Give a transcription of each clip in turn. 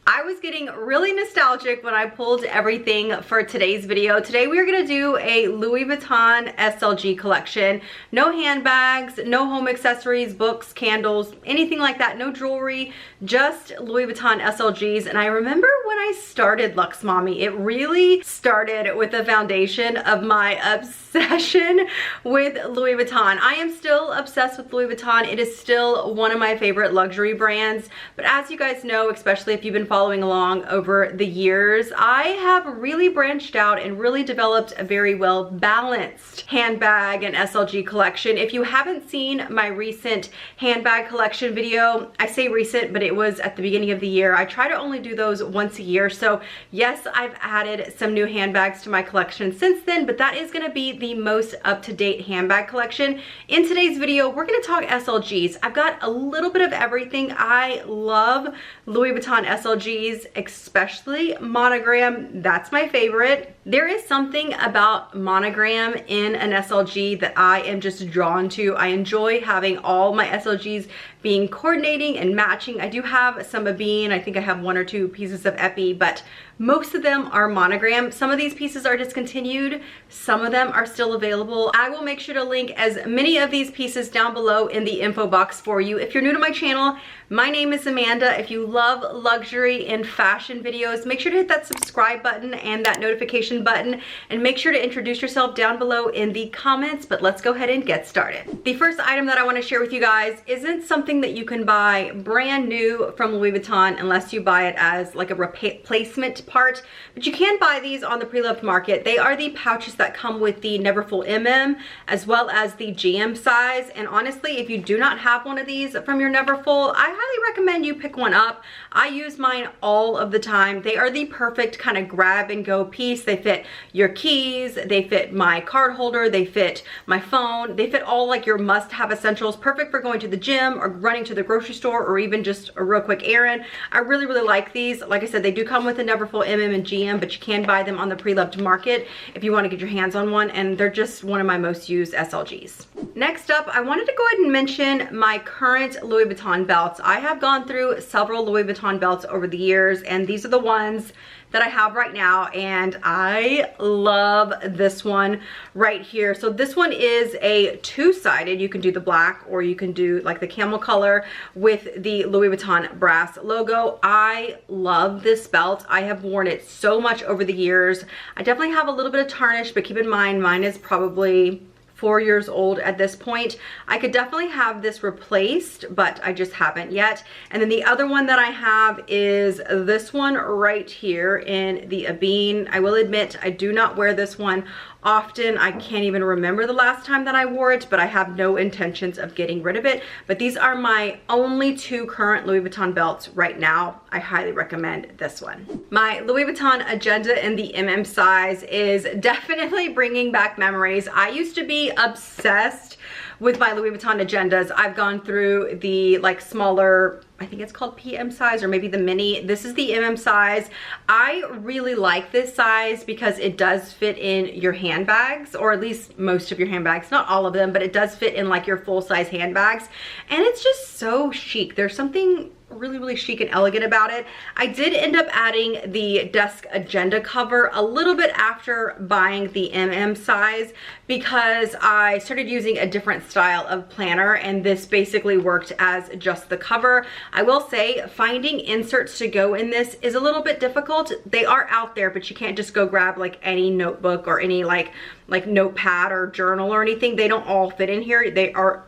I was getting really nostalgic when I pulled everything for today's video. Today we are going to do a Louis Vuitton SLG collection. No handbags, no home accessories, books, candles, anything like that. No jewelry, just Louis Vuitton SLGs. And I remember when I started LuxMommy, it really started with the foundation of my obsession with Louis Vuitton. I am still obsessed with Louis Vuitton. It is still one of my favorite luxury brands. But as you guys know, especially if you've been following along over the years, I have really branched out and really developed a very well balanced handbag and SLG collection. If you haven't seen my recent handbag collection video, I say recent, but it was at the beginning of the year. I try to only do those once a year. So yes, I've added some new handbags to my collection since then, but that is going to be the most up-to-date handbag collection. In today's video, we're going to talk SLGs. I've got a little bit of everything. I love Louis Vuitton SLGs, especially monogram. That's my favorite. There is something about monogram in an SLG that I am just drawn to. I enjoy having all my SLGs being coordinating and matching. I do have some Abine. I think I have one or two pieces of Epi, but most of them are monogram. Some of these pieces are discontinued. Some of them are still available. I will make sure to link as many of these pieces down below in the info box for you. If you're new to my channel, my name is Amanda. If you love luxury and fashion videos, make sure to hit that subscribe button and that notification button, and make sure to introduce yourself down below in the comments. But let's go ahead and get started. The first item that I want to share with you guys isn't something that you can buy brand new from Louis Vuitton unless you buy it as like a replacement part, but you can buy these on the pre-loved market. They are the pouches that come with the Neverfull MM as well as the GM size. And honestly, if you do not have one of these from your Neverfull, I highly recommend you pick one up. I use mine all of the time. They are the perfect kind of grab and go piece. They fit your keys, they fit my card holder, they fit my phone, they fit all like your must-have essentials. Perfect for going to the gym or running to the grocery store or even just a real quick errand. I really like these. Like I said, they do come with a Neverfull MM and GM, but you can buy them on the pre-loved market if you want to get your hands on one, and they're just one of my most used SLGs. Next up, I wanted to go ahead and mention my current Louis Vuitton belts. I have gone through several Louis Vuitton belts over the years, and these are the ones that I have right now, and I love this one right here. So this one is a two-sided. You can do the black or you can do like the camel color with the Louis Vuitton brass logo. I love this belt. I have worn it so much over the years. I definitely have a little bit of tarnish, but keep in mind mine is probably 4 years old at this point. I could definitely have this replaced, but I just haven't yet. And then the other one that I have is this one right here in the Abine. I will admit I do not wear this one often. I can't even remember the last time that I wore it, but I have no intentions of getting rid of it. But these are my only two current Louis Vuitton belts right now. I highly recommend this one. My Louis Vuitton Agenda in the MM size is definitely bringing back memories. I used to be obsessed with my Louis Vuitton Agendas. I've gone through the like smaller, I think it's called PM size, or maybe the mini. This is the MM size. I really like this size because it does fit in your handbags, or at least most of your handbags, not all of them, but it does fit in like your full-size handbags. And it's just so chic. There's something really chic and elegant about it. I did end up adding the desk agenda cover a little bit after buying the MM size because I started using a different style of planner, and this basically worked as just the cover. I will say finding inserts to go in this is a little bit difficult. They are out there, but you can't just go grab like any notebook or any like notepad or journal or anything. They don't all fit in here.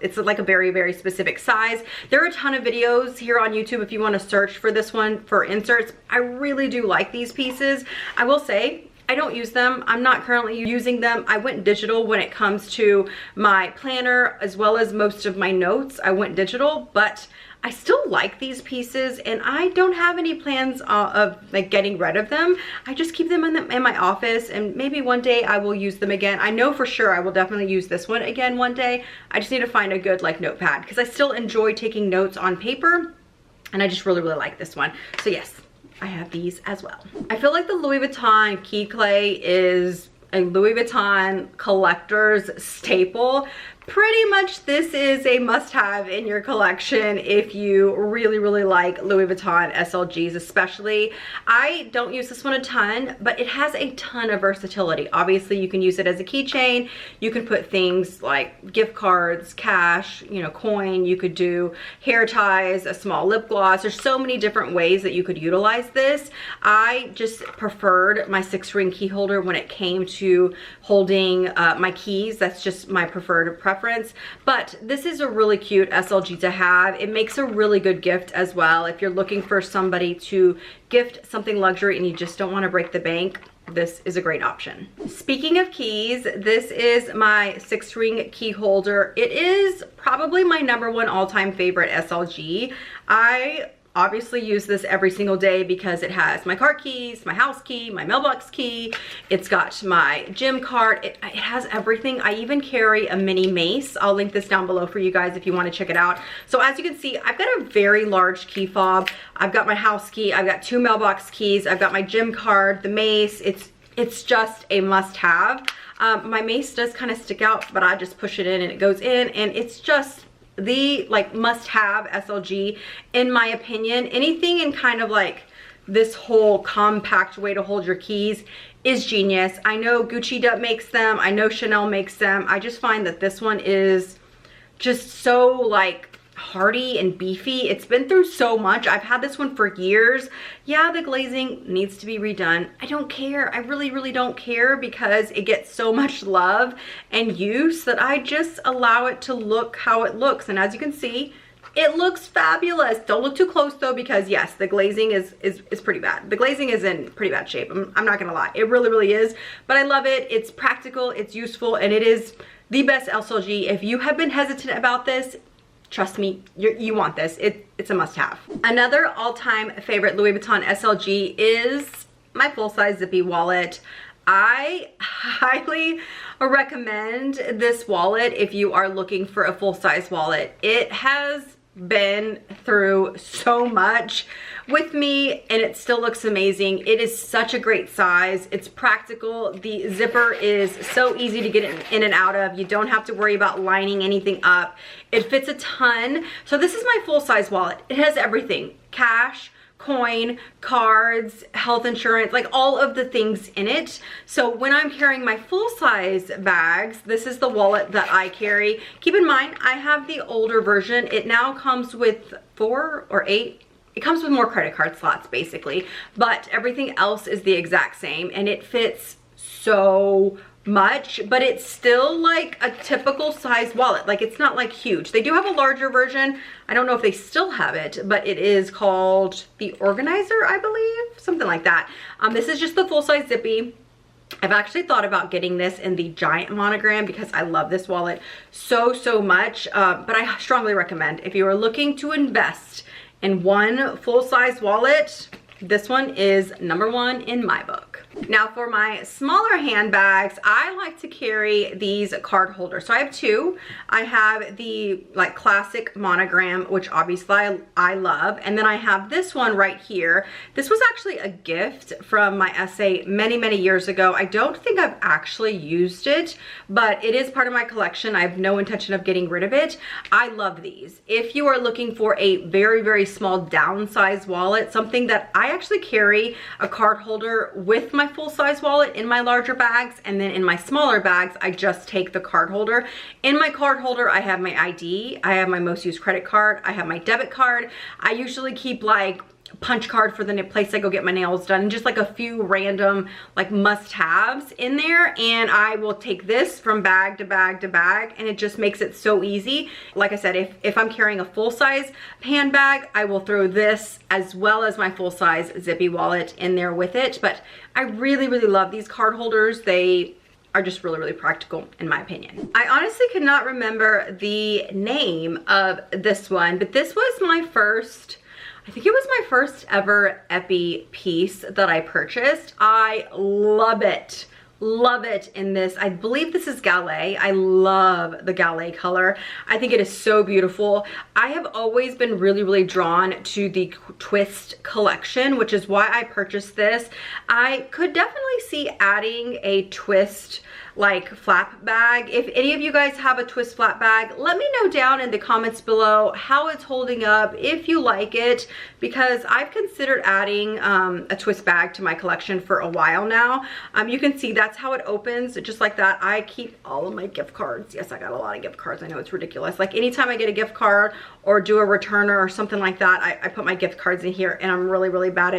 It's like a very specific size. There are a ton of videos here on YouTube if you want to search for this one for inserts. I really do like these pieces. I will say I don't use them. I'm not currently using them. I went digital when it comes to my planner as well as most of my notes. I went digital, but I still like these pieces, and I don't have any plans of like getting rid of them. I just keep them in my office, and maybe one day I will use them again. I know for sure I will definitely use this one again one day. I just need to find a good like notepad because I still enjoy taking notes on paper, and I just really like this one. So yes, I have these as well. I feel like the Louis Vuitton key clay is a Louis Vuitton collector's staple. pretty much this is a must-have in your collection if you really like Louis Vuitton SLGs especially. I don't use this one a ton, but it has a ton of versatility. Obviously you can use it as a keychain, you can put things like gift cards, cash, you know, coin, you could do hair ties, a small lip gloss. There's so many different ways that you could utilize this. I just preferred my 6-ring key holder when it came to holding my keys. That's just my preferred preference, but this is a really cute SLG to have. It makes a really good gift as well. If you're looking for somebody to gift something luxury and you just don't want to break the bank, this is a great option. Speaking of keys, this is my 6-ring key holder. It is probably my #1 all-time favorite SLG. I obviously use this every single day because it has my car keys, my house key, my mailbox key. It's got my gym card. It has everything. I even carry a mini mace. I'll link this down below for you guys if you want to check it out. So as you can see, I've got a very large key fob. I've got my house key. I've got 2 mailbox keys. I've got my gym card, the mace. It's just a must-have. My mace does kind of stick out, but I just push it in and it goes in, and it's just the like must-have SLG in my opinion. Anything in kind of like this whole compact way to hold your keys is genius. I know Gucci makes them, I know Chanel makes them. I just find that this one is just so like hardy and beefy. It's been through so much. I've had this one for years. Yeah, the glazing needs to be redone. I don't care. I really don't care because it gets so much love and use that I just allow it to look how it looks. And as you can see, it looks fabulous. Don't look too close though, because yes, the glazing is pretty bad. The glazing is in pretty bad shape. I'm not gonna lie. It really is. But I love it. It's practical, it's useful, and it is the best SLG. If you have been hesitant about this, trust me, you want this. It's a must-have. Another all-time favorite Louis Vuitton SLG is my full-size Zippy wallet. I highly recommend this wallet if you are looking for a full-size wallet. It has been through so much with me and it still looks amazing. It is such a great size. It's practical. The zipper is so easy to get in and out of. You don't have to worry about lining anything up. It fits a ton. So this is my full-size wallet. It has everything: cash, coin, cards, health insurance, like all of the things in it. So when I'm carrying my full-size bags, this is the wallet that I carry. Keep in mind, I have the older version. It now comes with 4 or 8. It comes with more credit card slots basically, but everything else is the exact same and it fits so much, but it's still like a typical size wallet. Like it's not like huge. They do have a larger version. I don't know if they still have it, but it is called the Organizer, I believe, something like that. This is just the full-size Zippy. I've actually thought about getting this in the giant monogram because I love this wallet so much, but I strongly recommend if you are looking to invest in one full-size wallet, this one is #1 in my book. Now for my smaller handbags, I like to carry these card holders. So I have 2. I have the like classic monogram, which obviously I love. And then I have this one right here. This was actually a gift from my essay many years ago. I don't think I've actually used it, but it is part of my collection. I have no intention of getting rid of it. I love these. If you are looking for a very small downsized wallet, something that I actually carry a card holder with my full-size wallet in my larger bags, and then in my smaller bags I just take the card holder. In my card holder I have my ID, I have my most used credit card, I have my debit card. I usually keep like punch card for the place I go get my nails done, and just like a few random like must-haves in there, and I will take this from bag to bag to bag, and it just makes it so easy. Like I said, if I'm carrying a full-size handbag, I will throw this as well as my full-size Zippy wallet in there with it. But I really love these card holders. They are just really practical in my opinion. I honestly could not remember the name of this one, but this was my first, I think it was my first ever Epi piece that I purchased. I love it. Love it in this. I believe this is Gallet. I love the Gallet color. I think it is so beautiful. I have always been really drawn to the twist collection, which is why I purchased this. I could definitely see adding a twist like flap bag. If any of you guys have a twist flap bag, let me know down in the comments below how it's holding up, if you like it, because I've considered adding a twist bag to my collection for a while now. You can see that's how it opens, just like that. I keep all of my gift cards. Yes, I got a lot of gift cards. I know it's ridiculous. Like anytime I get a gift card or do a returner or something like that, I put my gift cards in here, and I'm really, really bad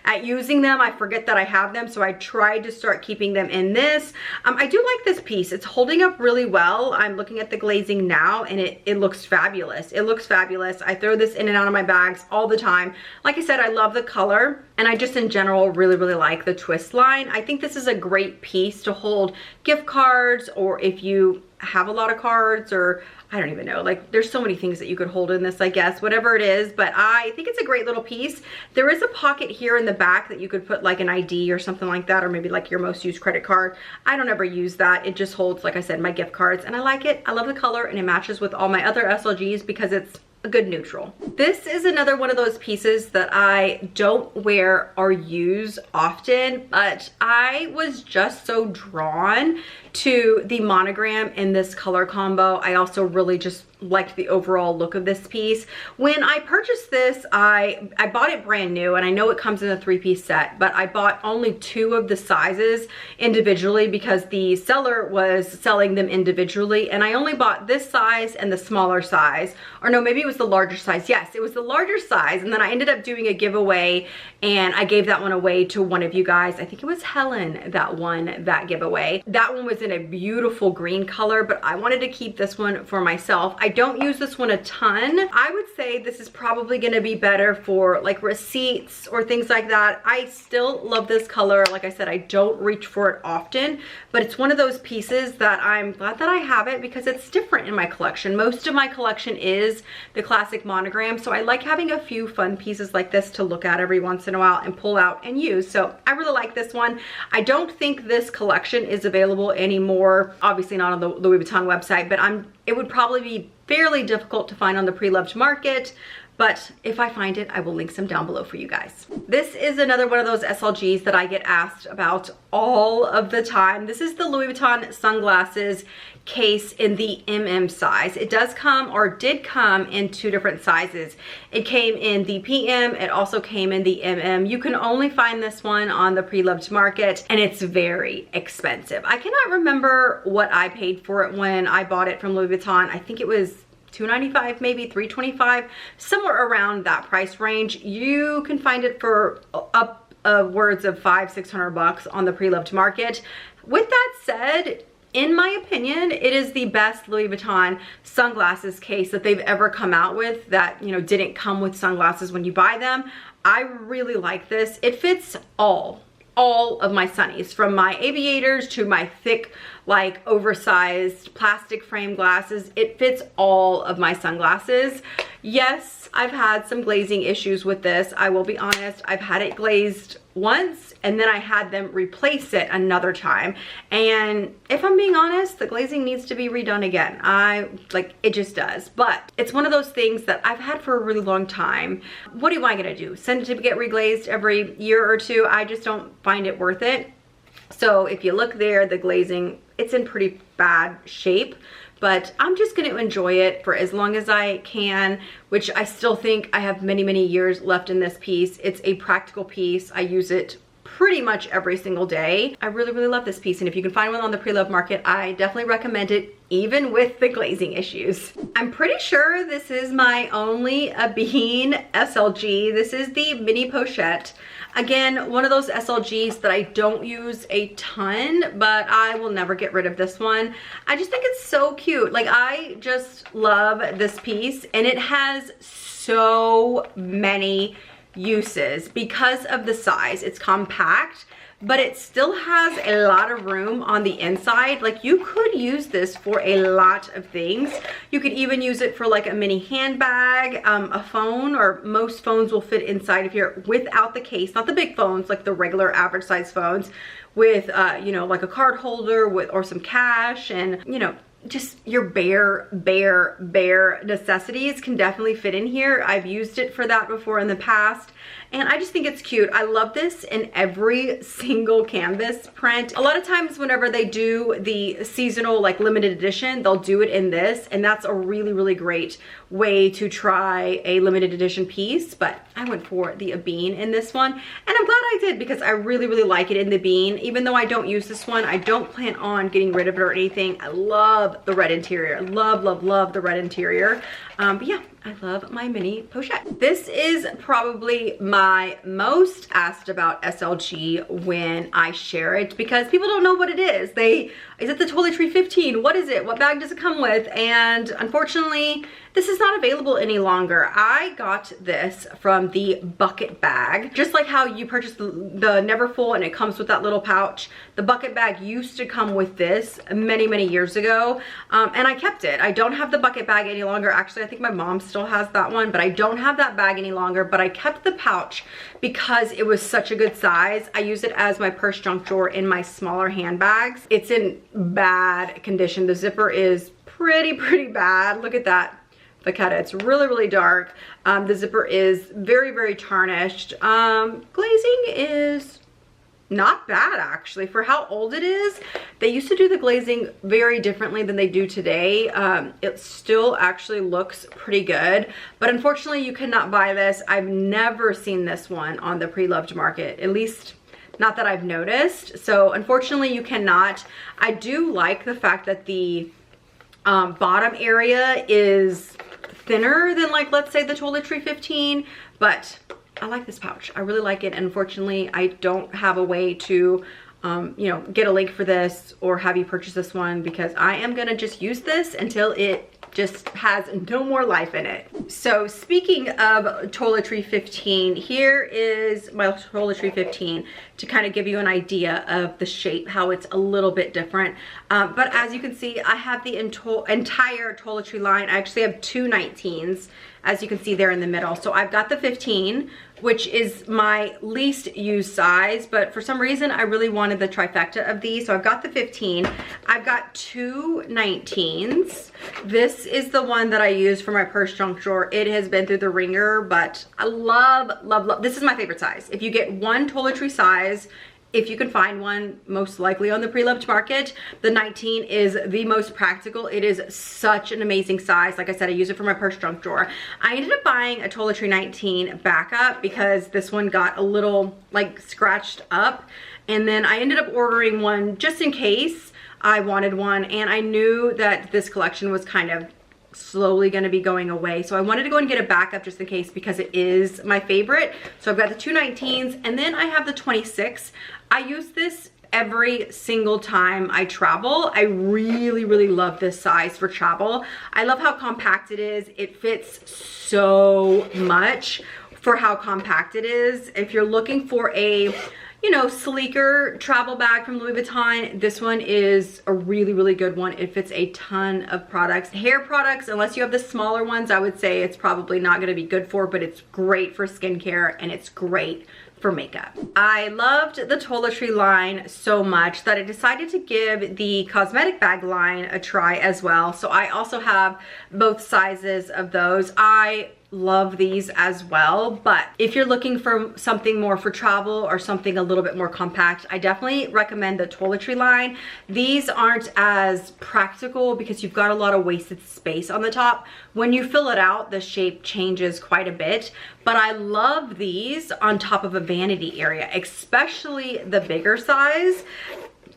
at using them. I forget that I have them, so I tried to start keeping them in this. I do like this piece. It's holding up really well. I'm looking at the glazing now, and it looks fabulous. It looks fabulous. I throw this in and out of my bags all the time. Like I said, I love the color, and I just in general really, really like the twist line. I think this is a great piece to hold gift cards, or if you have a lot of cards, or I don't even know, like there's so many things that you could hold in this, I guess, whatever it is. But I think it's a great little piece. There is a pocket here in the back that you could put like an ID or something like that, or maybe like your most used credit card. I don't ever use that. It just holds, like I said, my gift cards, and I like it. I love the color, and it matches with all my other SLGs because it's a good neutral. This is another one of those pieces that I don't wear or use often, but I was just so drawn to the monogram in this color combo. I also really just liked the overall look of this piece. When I purchased this, I bought it brand new, and I know it comes in a 3-piece set, but I bought only 2 of the sizes individually because the seller was selling them individually, and I only bought this size and the smaller size. Or no, maybe it was the larger size. Yes, it was the larger size, and then I ended up doing a giveaway, and I gave that one away to one of you guys. I think it was Helen that won that giveaway. That one was in a beautiful green color, but I wanted to keep this one for myself. I don't use this one a ton. I would say this is probably going to be better for like receipts or things like that. I still love this color. Like I said, I don't reach for it often, but it's one of those pieces that I'm glad that I have it because it's different in my collection. Most of my collection is the classic monogram, so I like having a few fun pieces like this to look at every once in a while and pull out and use. So I really like this one. I don't think this collection is available anymore, obviously not on the Louis Vuitton website, but it would probably be fairly difficult to find on the pre-loved market. But if I find it, I will link some down below for you guys. This is another one of those SLGs that I get asked about all of the time. This is the Louis Vuitton sunglasses case in the MM size. It does come, or did come, in 2 different sizes. It came in the PM, it also came in the MM. You can only find this one on the pre-loved market, and it's very expensive. I cannot remember what I paid for it when I bought it from Louis Vuitton. I think it was $295, maybe $325, somewhere around that price range. You can find it for upwards of $500-600 on the pre-loved market. With that said, in my opinion, it is the best Louis Vuitton sunglasses case that they've ever come out with that, you know, didn't come with sunglasses when you buy them. I really like this. It fits all of my sunnies, from my aviators to my thick, like oversized plastic frame glasses. It fits all of my sunglasses. Yes, I've had some glazing issues with this. I will be honest. I've had it glazed once, and then I had them replace it another time. And if I'm being honest, the glazing needs to be redone again. It just does. But it's one of those things that I've had for a really long time. What am I gonna do? Send it to get reglazed every year or 2? I just don't find it worth it. So if you look there, the glazing, it's in pretty bad shape, but I'm just going to enjoy it for as long as I can, which I still think I have many, many years left in this piece. It's a practical piece. I use it pretty much every single day. I really, really love this piece, and if you can find one on the pre-loved market, I definitely recommend it, even with the glazing issues. I'm pretty sure this is my only Bean SLG. This is the mini Pochette. Again, one of those SLGs that I don't use a ton, but I will never get rid of this one. I just think it's so cute. Like, I just love this piece, and it has so many uses because of the size. It's compact, but it still has a lot of room on the inside. Like, you could use this for a lot of things. You could even use it for like a mini handbag, a phone, or most phones will fit inside of here without the case, not the big phones, like the regular average size phones, with you know, like a card holder with, or some cash, and you know, just your bare necessities can definitely fit in here. I've used it for that before in the past. And I just think it's cute. I love this in every single canvas print. A lot of times whenever they do the seasonal, like limited edition, they'll do it in this, and that's a really, really great way to try a limited edition piece. But I went for the bean in this one, and I'm glad I did because I really, really like it in the bean. Even though I don't use this one, I don't plan on getting rid of it or anything. I love the red interior. Love, love, love the red interior. But yeah, I love my mini pochette. This is probably my most asked about SLG when I share it because people don't know what it is. Is it the Toiletry 15? What is it? What bag does it come with? And unfortunately, this is not available any longer. I got this from the bucket bag. Just like how you purchase the Neverfull and it comes with that little pouch, the bucket bag used to come with this many, many years ago. And I kept it. I don't have the bucket bag any longer. Actually, I think my mom still has that one, but I don't have that bag any longer. But I kept the pouch because it was such a good size. I use it as my purse junk drawer in my smaller handbags. It's in bad condition. The zipper is pretty bad. Look at that. Pochette. It's really, really dark. The zipper is very, very tarnished. Glazing is not bad actually for how old it is. They used to do the glazing very differently than they do today. It still actually looks pretty good, but unfortunately you cannot buy this. I've never seen this one on the pre-loved market, at least not that I've noticed. So unfortunately you cannot. I do like the fact that the bottom area is thinner than, like, let's say the Toiletry 15, but I like this pouch. I really like it. And unfortunately, I don't have a way to, you know, get a link for this or have you purchase this one because I am gonna just use this until it just has no more life in it. So speaking of Toiletry 15, here is my Toiletry 15 to kind of give you an idea of the shape, how it's a little bit different. But as you can see, I have the entire Toiletry line. I actually have two 19s, as you can see there in the middle. So I've got the 15, which is my least used size, but for some reason I really wanted the trifecta of these. So I've got the 15. I've got two 19s. This is the one that I use for my purse junk drawer. It has been through the ringer, but I love, love, love. This is my favorite size. If you get one Toiletry size, if you can find one, most likely on the pre-loved market, the 19 is the most practical. It is such an amazing size. Like I said, I use it for my purse junk drawer. I ended up buying a Toiletry 19 backup because this one got a little like scratched up. And then I ended up ordering one just in case I wanted one. And I knew that this collection was kind of slowly going to be going away, so I wanted to go and get a backup just in case because it is my favorite. So I've got the two 19s and then I have the 26. I use this every single time I travel. I really, really love this size for travel. I love how compact it is. It fits so much for how compact it is. If you're looking for a, you know, sleeker travel bag from Louis Vuitton, this one is a really, really good one. It fits a ton of products. Hair products, unless you have the smaller ones, I would say it's probably not gonna be good for, but it's great for skincare and it's great for makeup. I loved the Toiletry line so much that I decided to give the cosmetic bag line a try as well. So I also have both sizes of those. I love these as well, but if you're looking for something more for travel or something a little bit more compact, I definitely recommend the Toiletry line. These aren't as practical because you've got a lot of wasted space on the top. When you fill it out, the shape changes quite a bit, but I love these on top of a vanity area, especially the bigger size.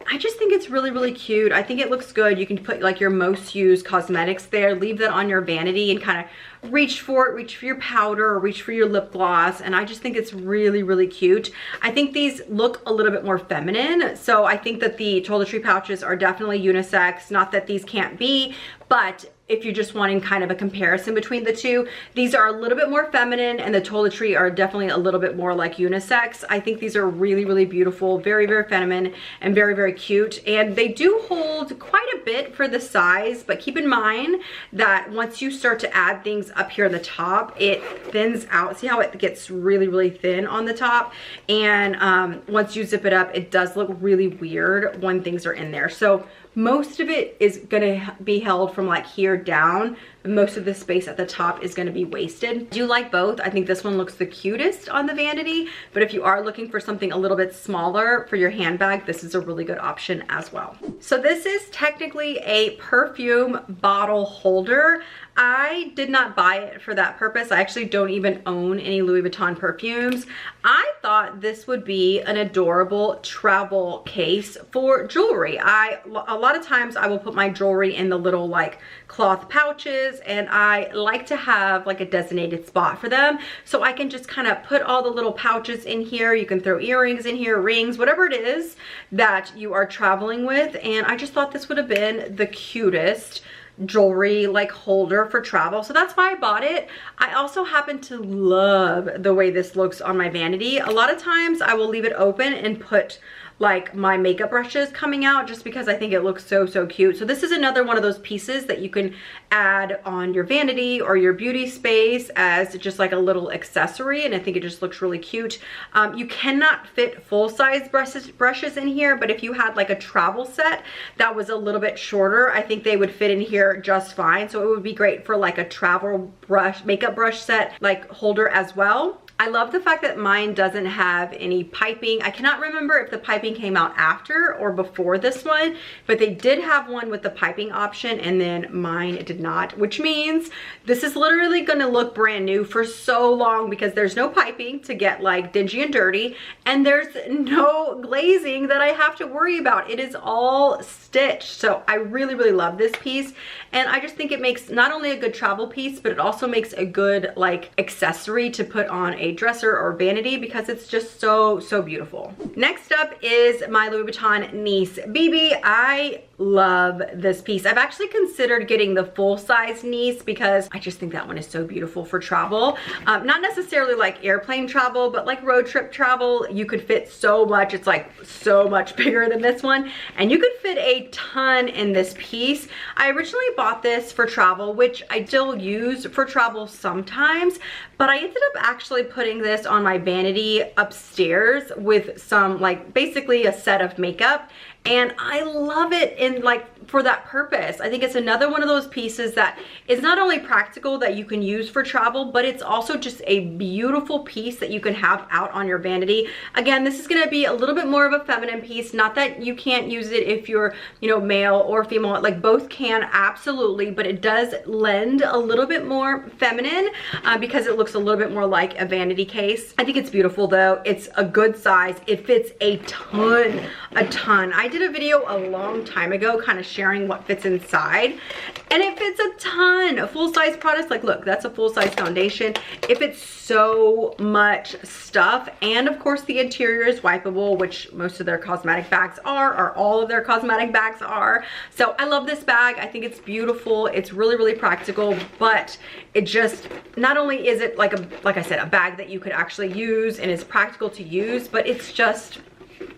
I just think it's really, really cute. I think it looks good. You can put like your most used cosmetics there, leave that on your vanity and kind of reach for it, reach for your powder or reach for your lip gloss. And I just think it's really, really cute. I think these look a little bit more feminine. So I think that the Toiletry pouches are definitely unisex. Not that these can't be, but if you're just wanting kind of a comparison between the two, these are a little bit more feminine and the Toiletry are definitely a little bit more like unisex. I think these are really, really beautiful, very, very feminine and very, very cute. And they do hold quite a bit for the size, but keep in mind that once you start to add things up here on the top, it thins out. See how it gets really, really thin on the top? And once you zip it up, it does look really weird when things are in there. So most of it is gonna be held from like here down. Most of the space at the top is going to be wasted. I do like both. I think this one looks the cutest on the vanity, but if you are looking for something a little bit smaller for your handbag, this is a really good option as well. So this is technically a perfume bottle holder. I did not buy it for that purpose. I actually don't even own any Louis Vuitton perfumes. I thought this would be an adorable travel case for jewelry. A lot of times I will put my jewelry in the little like cloth pouches, and I like to have like a designated spot for them, so I can just kind of put all the little pouches in here. You can throw earrings in here, rings, whatever it is that you are traveling with, and I just thought this would have been the cutest jewelry like holder for travel, so that's why I bought it. I also happen to love the way this looks on my vanity. A lot of times I will leave it open and put like my makeup brushes coming out just because I think it looks so cute. So this is another one of those pieces that you can add on your vanity or your beauty space as just like a little accessory, and I think it just looks really cute. You cannot fit full-size brushes in here, but if you had like a travel set that was a little bit shorter, I think they would fit in here just fine. So it would be great for like a travel brush, makeup brush set like holder as well. I love the fact that mine doesn't have any piping. I cannot remember if the piping came out after or before this one, but they did have one with the piping option, and then mine did not, which means this is literally gonna look brand new for so long because there's no piping to get like dingy and dirty, and there's no glazing that I have to worry about. It is all stitched. So I really love this piece, and I just think it makes not only a good travel piece, but it also makes a good like accessory to put on a dresser or vanity because it's just so beautiful. Next up is my Louis Vuitton Nice BB. I love this piece. I've actually considered getting the full-size Nice because I just think that one is so beautiful for travel. Not necessarily like airplane travel, but like road trip travel. You could fit so much. It's like so much bigger than this one, and you could fit a ton in this piece. I originally bought this for travel, which I still use for travel sometimes, but I ended up actually putting this on my vanity upstairs with some like basically a set of makeup, and I love it in like for that purpose. I think it's another one of those pieces that is not only practical that you can use for travel, but it's also just a beautiful piece that you can have out on your vanity. Again, this is going to be a little bit more of a feminine piece. Not that you can't use it if you're, you know, male or female, like both can, absolutely, but it does lend a little bit more feminine because it looks a little bit more like a vanity case. I think it's beautiful though. It's a good size. It fits a ton. I did a video a long time ago kind of sharing what fits inside, and it fits a ton. Full-size products, like look, that's a full-size foundation. It fits so much stuff, and of course the interior is wipeable, which most of their cosmetic bags are, or all of their cosmetic bags are. So I love this bag. I think it's beautiful. It's really practical, but it just, not only is it like I said, a bag that you could actually use and is practical to use, but it's just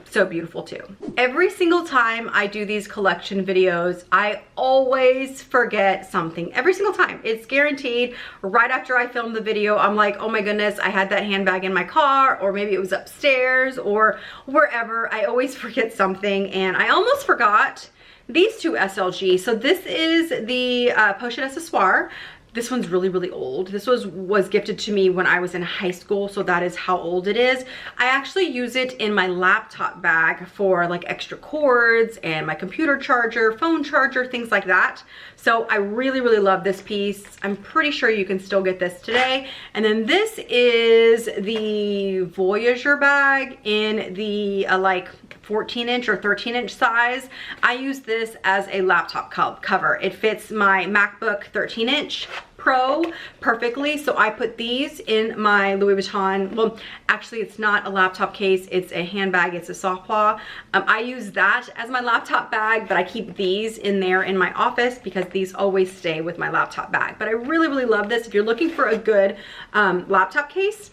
so beautiful too. Every single time I do these collection videos, I always forget something. Every single time. It's guaranteed. Right after I film the video, I'm like, oh my goodness, I had that handbag in my car, or maybe it was upstairs or wherever. I always forget something, and I almost forgot these two SLG. So this is the Pochette accessoire. This one's really old. This was gifted to me when I was in high school, so that is how old it is. I actually use it in my laptop bag for like extra cords and my computer charger, phone charger, things like that. So I really love this piece. I'm pretty sure you can still get this today. And then this is the Voyageur bag in the like 14-inch or 13-inch size. I use this as a laptop cover. It fits my MacBook 13-inch Pro perfectly, so I put these in my Louis Vuitton. Well, actually it's not a laptop case, it's a handbag, it's a soft paw. I use that as my laptop bag, but I keep these in there in my office because these always stay with my laptop bag. But I really love this. If you're looking for a good laptop case,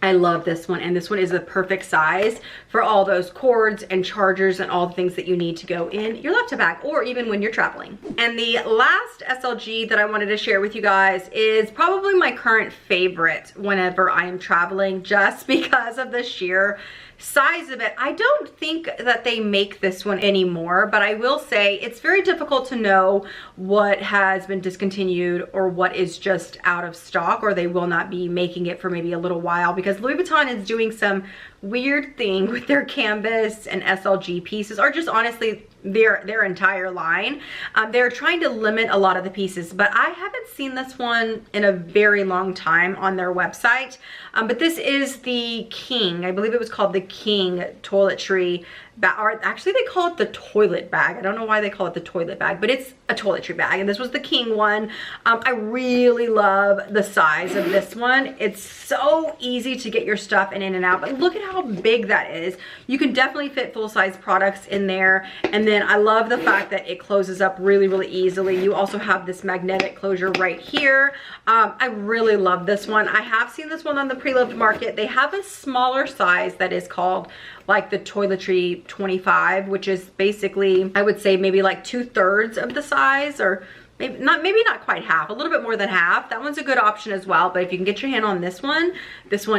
I love this one, and this one is the perfect size for all those cords and chargers and all the things that you need to go in your laptop bag, or even when you're traveling. And the last SLG that I wanted to share with you guys is probably my current favorite whenever I am traveling, just because of the sheer size of it, I don't think that they make this one anymore, but I will say it's very difficult to know what has been discontinued or what is just out of stock, or they will not be making it for maybe a little while, because Louis Vuitton is doing some weird thing with their canvas and SLG pieces, or just honestly their entire line. They're trying to limit a lot of the pieces, but I haven't seen this one in a very long time on their website. But this is the King. I believe it was called the King toiletry bag, or actually they call it the toilet bag. I don't know why they call it the toilet bag, but it's a toiletry bag, and this was the King one. I really love the size of this one. It's so easy to get your stuff in and out, but look at how big that is. You can definitely fit full-size products in there. And then I love the fact that it closes up really, really easily. You also have this magnetic closure right here. I really love this one. I have seen this one on the pre-loved market. They have a smaller size that is called like the toiletry 25, which is basically, I would say maybe like 2/3 of the size, or maybe not quite half, a little bit more than half. That one's a good option as well, but if you can get your hand on this one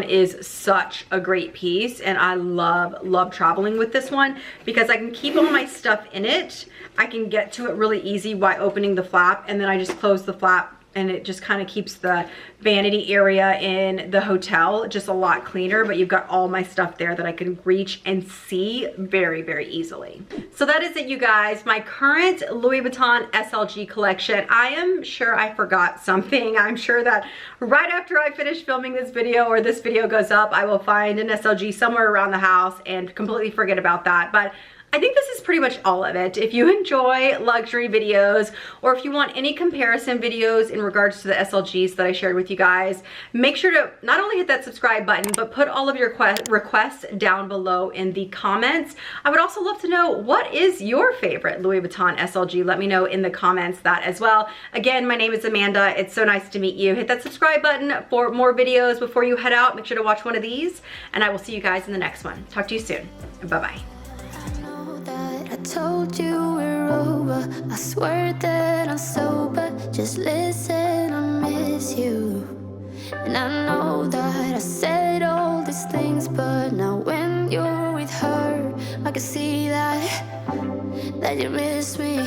is such a great piece, and I love traveling with this one because I can keep all my stuff in it. I can get to it really easy by opening the flap, and then I just close the flap, and it just kind of keeps the vanity area in the hotel just a lot cleaner, but you've got all my stuff there that I can reach and see very, very easily. So that is it, you guys. My current Louis Vuitton SLG collection. I am sure I forgot something. I'm sure that right after I finish filming this video, or this video goes up, I will find an SLG somewhere around the house and completely forget about that. But I think this is pretty much all of it. If you enjoy luxury videos, or if you want any comparison videos in regards to the SLGs that I shared with you guys, make sure to not only hit that subscribe button, but put all of your requests down below in the comments. I would also love to know, what is your favorite Louis Vuitton SLG? Let me know in the comments that as well. Again, my name is Amanda. It's so nice to meet you. Hit that subscribe button for more videos before you head out. Make sure to watch one of these, and I will see you guys in the next one. Talk to you soon. Bye-bye. I told you we're over. I swear that I'm sober. Just listen, I miss you. And I know that I said all these things, but now when you're with her, I can see that you miss me.